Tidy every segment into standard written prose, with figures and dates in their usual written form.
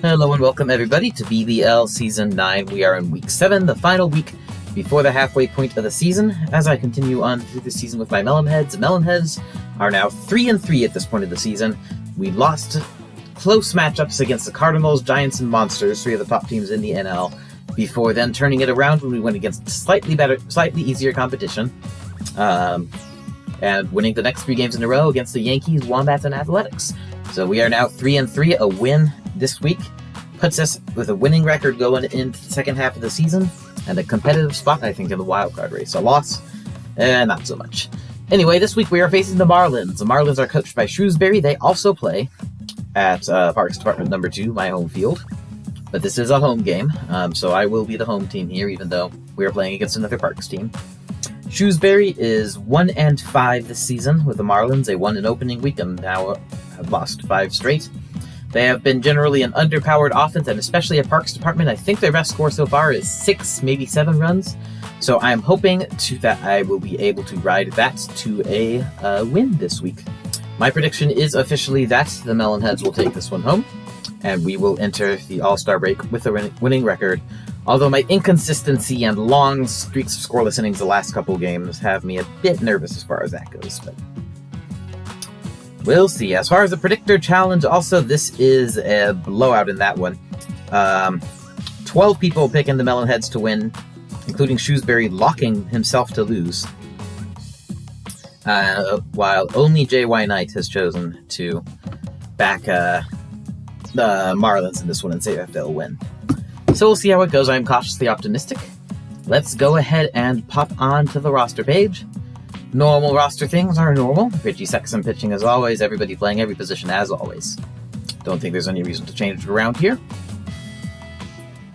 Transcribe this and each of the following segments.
Hello and welcome everybody to BBL Season 9. We are in Week 7, the final week before the halfway point of the season. As I continue on through the season with my Melonheads, Melonheads are now 3-3 at this point of the season. We lost close matchups against the Cardinals, Giants, and Monsters, three of the top teams in the NL, before then turning it around when we went against slightly easier competition, and winning the next 3 games in a row against the Yankees, Wombats, and Athletics. So we are now 3-3. A win this week puts us with a winning record going into the second half of the season, and a competitive spot, I think, in the wildcard race. A loss? Not so much. Anyway, this week we are facing the Marlins. The Marlins are coached by Shrewsbury. They also play at Parks Department number 2, my home field. But this is a home game, so I will be the home team here, even though we are playing against another Parks team. Shrewsbury is 1-5 this season with the Marlins. They won an opening week and now have lost 5 straight. They have been generally an underpowered offense, and especially at Parks Department, I think their best score so far is 6, maybe 7 runs. So I'm hoping that I will be able to ride that to a win this week. My prediction is officially that the Melonheads will take this one home, and we will enter the All-Star break with a winning record. Although my inconsistency and long streaks of scoreless innings the last couple games have me a bit nervous as far as that goes, but we'll see. As far as the Predictor Challenge, also, this is a blowout in that one. 12 people picking the Melonheads to win, including Shrewsbury locking himself to lose, while only J.Y. Knight has chosen to back the Marlins in this one and say that they'll win. So we'll see how it goes. I'm cautiously optimistic. Let's go ahead and pop on to the roster page. Normal roster things are normal. Richie Sexton pitching as always, everybody playing every position as always. Don't think there's any reason to change it around here.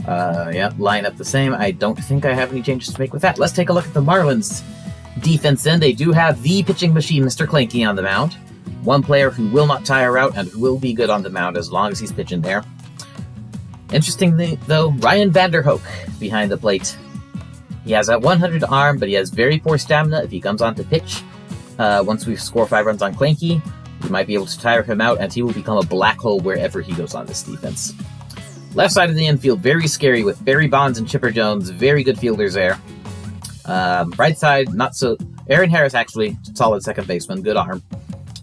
Line up the same. I don't think I have any changes to make with that. Let's take a look at the Marlins defense then. They do have the pitching machine, Mr. Clanky, on the mound. One player who will not tire out and who will be good on the mound as long as he's pitching there. Interestingly, though, Ryan Vanderhoek behind the plate. He has a 100 arm, but he has very poor stamina if he comes on to pitch. Once we score 5 runs on Clanky, we might be able to tire him out, and he will become a black hole wherever he goes on this defense. Left side of the infield, very scary with Barry Bonds and Chipper Jones. Very good fielders there. Right side, not so... Aaron Harris, actually, solid second baseman, good arm.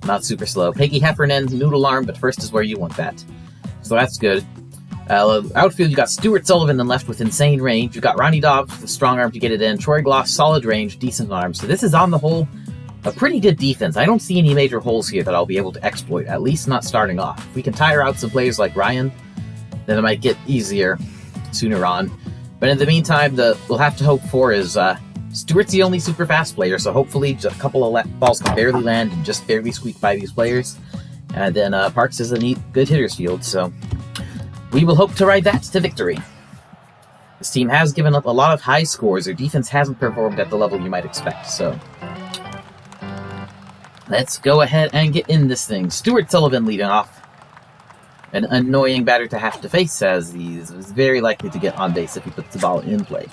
Not super slow. Peggy Heffernan, noodle arm, but first is where you want that. So that's good. Outfield, you got Stuart Sullivan in left with insane range. You got Ronnie Dobbs with a strong arm to get it in. Troy Gloss, solid range, decent arm. So this is on the whole a pretty good defense. I don't see any major holes here that I'll be able to exploit, at least not starting off. If we can tire out some players like Ryan, then it might get easier sooner on. But in the meantime, we'll have to hope for is Stuart's the only super fast player, so hopefully just a couple of balls can barely land and just barely squeak by these players. And then Parks is a neat, good hitter's field, so we will hope to ride that to victory. This team has given up a lot of high scores. Their defense hasn't performed at the level you might expect, so let's go ahead and get in this thing. Stuart Sullivan leading off. An annoying batter to have to face, as he is very likely to get on base if he puts the ball in play.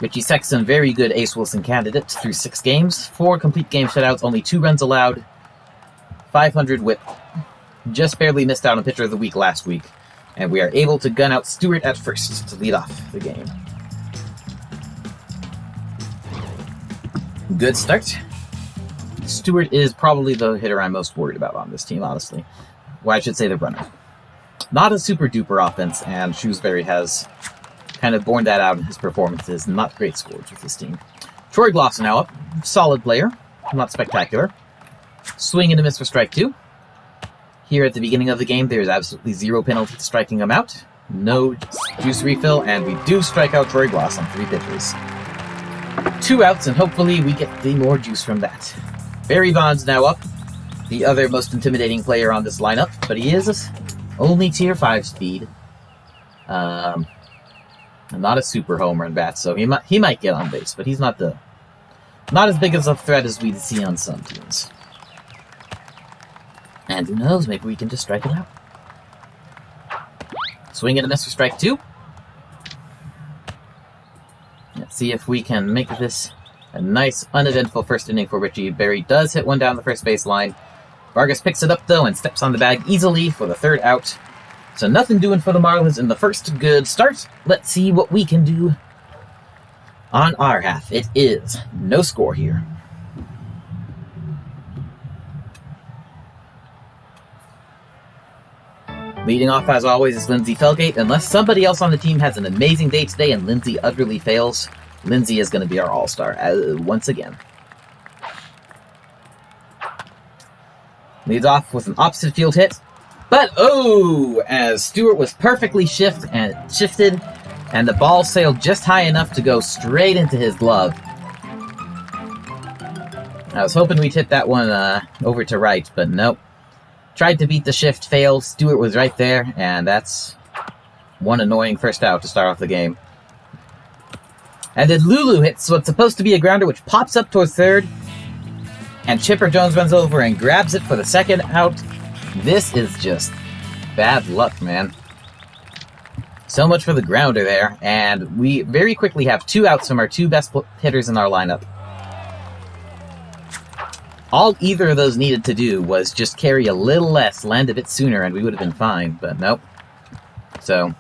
Richie Sexton, very good Ace Wilson candidate through 6 games. 4 complete game shutouts, only 2 runs allowed. 500 whip. Just barely missed out on Pitcher of the Week last week. And we are able to gun out Stewart at first to lead off the game. Good start. Stewart is probably the hitter I'm most worried about on this team, honestly. Well, I should say the runner. Not a super duper offense, and Shrewsbury has kind of borne that out in his performances. Not great scores with this team. Troy Gloss now up. Solid player. Not spectacular. Swing and a miss for strike 2. Here at the beginning of the game, there's absolutely 0 penalty to striking him out. No juice refill, and we do strike out Troy Gloss on 3 pitches. 2 outs, and hopefully we get the more juice from that. Barry Bonds now up. The other most intimidating player on this lineup, but he is only tier 5 speed. Not a super home run bat, so he might get on base, but he's not as big as a threat as we see on some teams. And who knows, maybe we can just strike him out. Swing and a miss for strike 2. Let's see if we can make this a nice, uneventful first inning for Richie. Barry does hit one down the first baseline. Vargas picks it up, though, and steps on the bag easily for the 3rd out. So nothing doing for the Marlins in the first good start. Let's see what we can do on our half. It is no score here. Leading off, as always, is Lindsay Felgate. Unless somebody else on the team has an amazing day today and Lindsay utterly fails, Lindsay is going to be our all-star once again. Leads off with an opposite field hit. But, as Stewart was perfectly shifted, and the ball sailed just high enough to go straight into his glove. I was hoping we'd hit that one over to right, but nope. Tried to beat the shift, failed. Stewart was right there, and that's one annoying first out to start off the game. And then Lulu hits what's supposed to be a grounder, which pops up towards third, and Chipper Jones runs over and grabs it for the second out. This is just bad luck, man. So much for the grounder there, and we very quickly have 2 outs from our 2 best hitters in our lineup. All either of those needed to do was just carry a little less, land a bit sooner, and we would have been fine, but nope. So,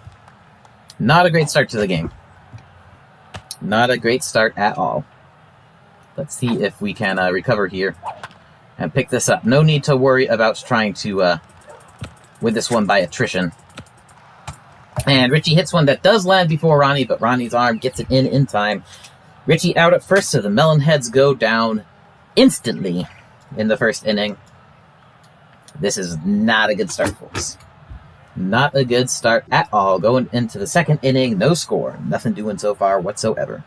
not a great start to the game. Not a great start at all. Let's see if we can recover here and pick this up. No need to worry about trying to win this one by attrition. And Richie hits one that does land before Ronnie, but Ronnie's arm gets it in time. Richie out at first, so the Melonheads go down instantly in the first inning. This is not a good start, folks. Not a good start at all. Going into the second inning, no score. Nothing doing so far whatsoever.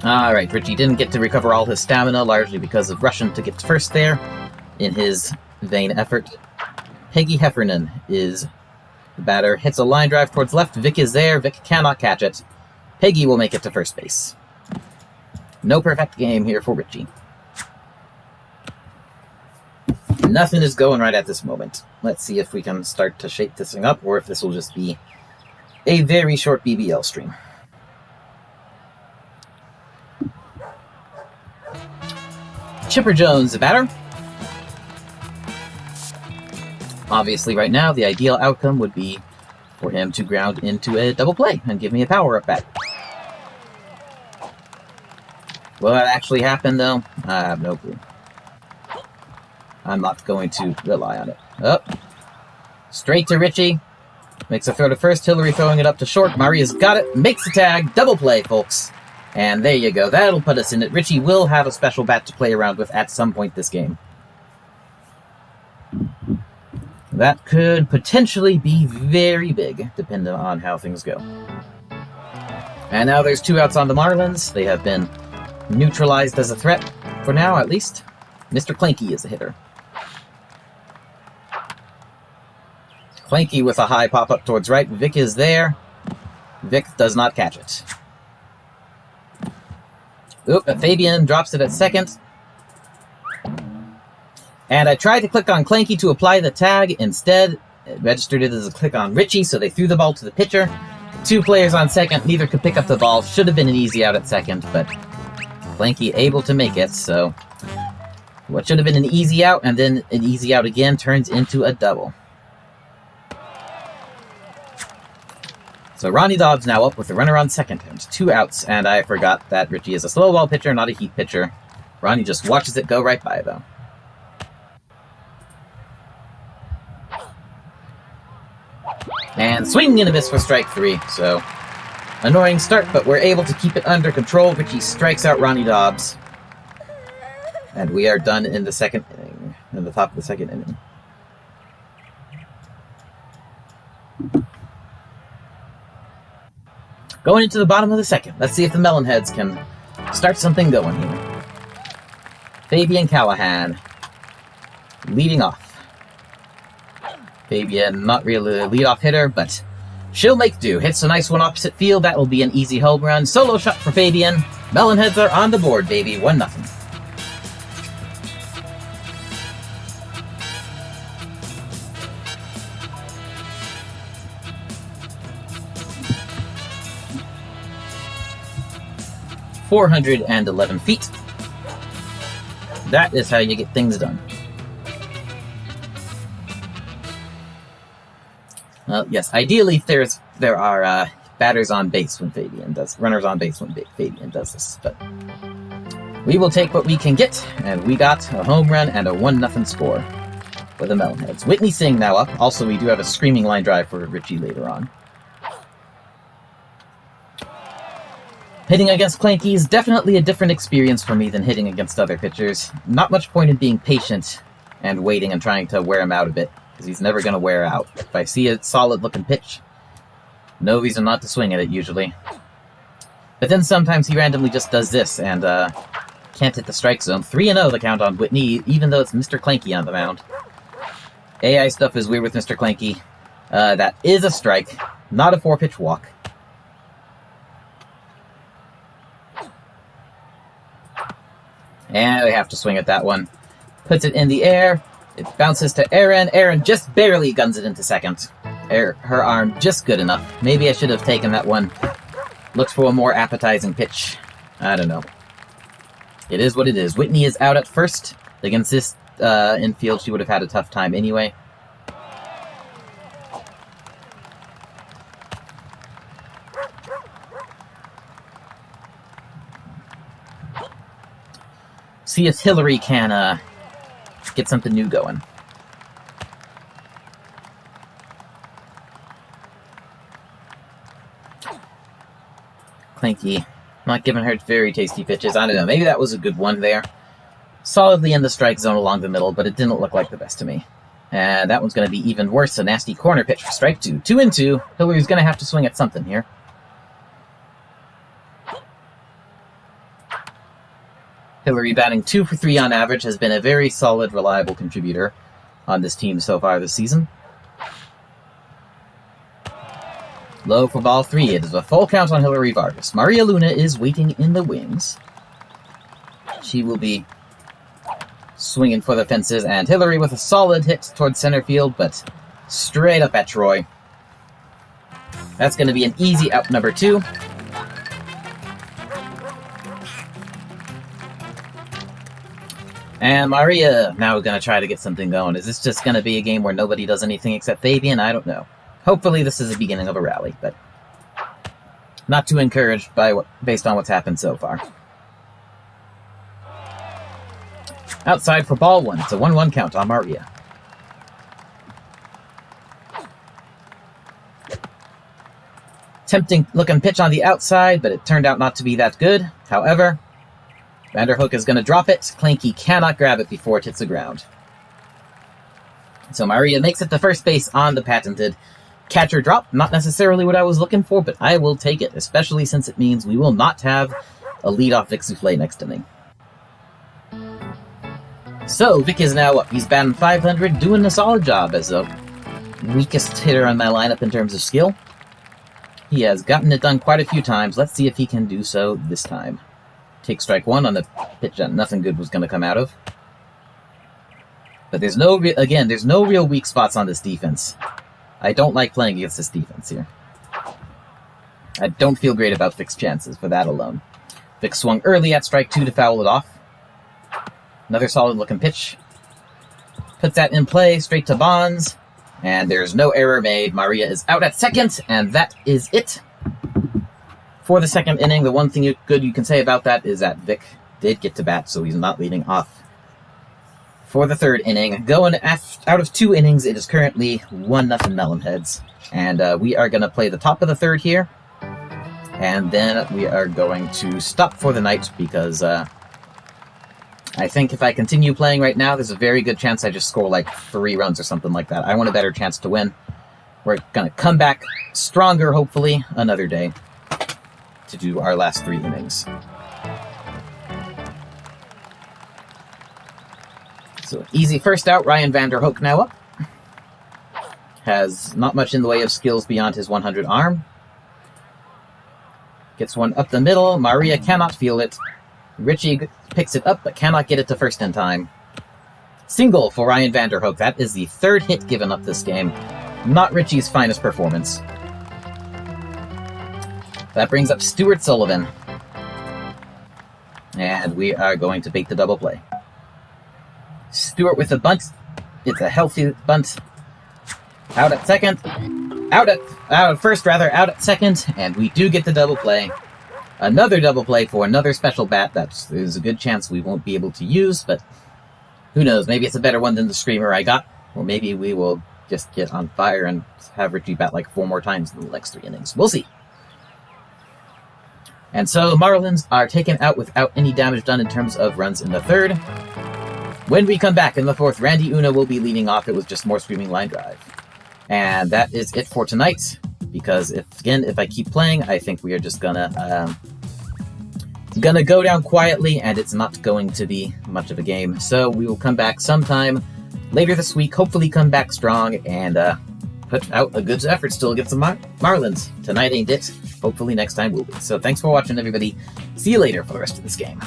Alright, Richie didn't get to recover all his stamina, largely because of rushing to get first there in his vain effort. Peggy Heffernan is the batter. Hits a line drive towards left. Vic is there. Vic cannot catch it. Peggy will make it to first base. No perfect game here for Richie. Nothing is going right at this moment. Let's see if we can start to shape this thing up, or if this will just be a very short BBL stream. Chipper Jones, the batter. Obviously, right now, the ideal outcome would be for him to ground into a double play and give me a power-up bat. Will that actually happen, though? I have no clue. I'm not going to rely on it. Straight to Richie. Makes a throw to first. Hillary throwing it up to short. Maria's got it. Makes the tag. Double play, folks. And there you go. That'll put us in it. Richie will have a special bat to play around with at some point this game. That could potentially be very big, depending on how things go. And now there's 2 outs on the Marlins. They have been neutralized as a threat, for now at least. Mr. Clanky is the hitter. Clanky with a high pop-up towards right. Vic is there. Vic does not catch it. Fabian drops it at second. And I tried to click on Clanky to apply the tag. Instead, it registered it as a click on Richie, so they threw the ball to the pitcher. 2 players on second, neither could pick up the ball. Should have been an easy out at second, but Clanky able to make it, so what should have been an easy out and then an easy out again turns into a double. So Ronnie Dobbs now up with the runner on second and 2 outs, and I forgot that Richie is a slow ball pitcher, not a heat pitcher. Ronnie just watches it go right by, though. And swinging and a miss for strike 3, so annoying start, but we're able to keep it under control. Richie strikes out Ronnie Dobbs. And we are done in the second inning, in the top of the second inning. Going into the bottom of the second. Let's see if the Melonheads can start something going here. Fabian Callahan leading off. Fabian, not really a leadoff hitter, but she'll make do. Hits a nice one opposite field. That will be an easy home run. Solo shot for Fabian. Melonheads are on the board, baby. 1-0. .411 feet. That is how you get things done. Well, yes, ideally there are batters on base when Fabian does, runners on base when Fabian does this, but we will take what we can get, and we got a home run and a 1-0 score for the Melonheads. Whitney Singh now up. Also, we do have a screaming line drive for Richie later on. Hitting against Clanky is definitely a different experience for me than hitting against other pitchers. Not much point in being patient and waiting and trying to wear him out a bit, because he's never going to wear out. If I see a solid-looking pitch, no reason not to swing at it, usually. But then sometimes he randomly just does this, and can't hit the strike zone. 3-0 the count on Whitney, even though it's Mr. Clanky on the mound. AI stuff is weird with Mr. Clanky. That is a strike, not a 4-pitch walk. And we have to swing at that one. Puts it in the air. It bounces to Erin. Erin just barely guns it into second. Her arm just good enough. Maybe I should have taken that one. Looked for a more appetizing pitch. I don't know. It is what it is. Whitney is out at first. Against this infield, she would have had a tough time anyway. See if Hillary can get something new going. Clanky, not giving her very tasty pitches. I don't know, maybe that was a good one there. Solidly in the strike zone along the middle, but it didn't look like the best to me. And that one's going to be even worse, a nasty corner pitch for strike 2. 2-2. Hillary's going to have to swing at something here. Hillary, batting 2 for 3 on average, has been a very solid, reliable contributor on this team so far this season. Low for ball 3. It is a full count on Hillary Vargas. Maria Luna is waiting in the wings. She will be swinging for the fences, and Hillary with a solid hit towards center field, but straight up at Troy. That's going to be an easy out number 2. And Maria now going to try to get something going. Is this just going to be a game where nobody does anything except Fabian? I don't know. Hopefully this is the beginning of a rally, but not too encouraged based on what's happened so far. Outside for ball 1. It's a 1-1 count on Maria. Tempting looking pitch on the outside, but it turned out not to be that good. However, Vanderhook is going to drop it. Clanky cannot grab it before it hits the ground. So Maria makes it to first base on the patented catcher drop. Not necessarily what I was looking for, but I will take it, especially since it means we will not have a leadoff Vic Souffle next inning. So Vic is now up. He's batting .500, doing a solid job as the weakest hitter on my lineup in terms of skill. He has gotten it done quite a few times. Let's see if he can do so this time. Take strike 1 on the pitch that nothing good was going to come out of. But there's no real weak spots on this defense. I don't like playing against this defense here. I don't feel great about Vic's chances for that alone. Vic swung early at strike 2 to foul it off. Another solid looking pitch. Puts that in play, straight to Bonds. And there's no error made. Maria is out at second, and that is it. For the second inning, the one thing good you can say about that is that Vic did get to bat, so he's not leading off. For the third inning, going out of 2 innings, it is currently 1-0 Melonheads. And we are going to play the top of the third here. And then we are going to stop for the night because I think if I continue playing right now, there's a very good chance I just score like 3 runs or something like that. I want a better chance to win. We're going to come back stronger, hopefully, another day to do our last 3 innings. So easy first out. Ryan Vanderhook now up. Has not much in the way of skills beyond his 100 arm. Gets one up the middle. Maria cannot field it. Richie picks it up but cannot get it to first in time. Single for Ryan Vanderhook. That is the 3rd hit given up this game. Not Richie's finest performance. That brings up Stuart Sullivan. And we are going to bait the double play. Stuart with a bunt. It's a healthy bunt. Out at second. out at first, out at second, and we do get the double play. Another double play for another special bat that there's a good chance we won't be able to use, but who knows? Maybe it's a better one than the Screamer I got, or maybe we will just get on fire and have Richie bat like 4 more times in the next 3 innings. We'll see. And so the Marlins are taken out without any damage done in terms of runs in the 3rd. When we come back in the 4th, Randy Una will be leading off. It was just more Screaming Line Drive. And that is it for tonight, because if I keep playing, I think we are just gonna go down quietly, and it's not going to be much of a game. So we will come back sometime later this week, hopefully come back strong, and put out a good effort still against the Marlins. Tonight ain't it. Hopefully next time will be. So thanks for watching, everybody. See you later for the rest of this game.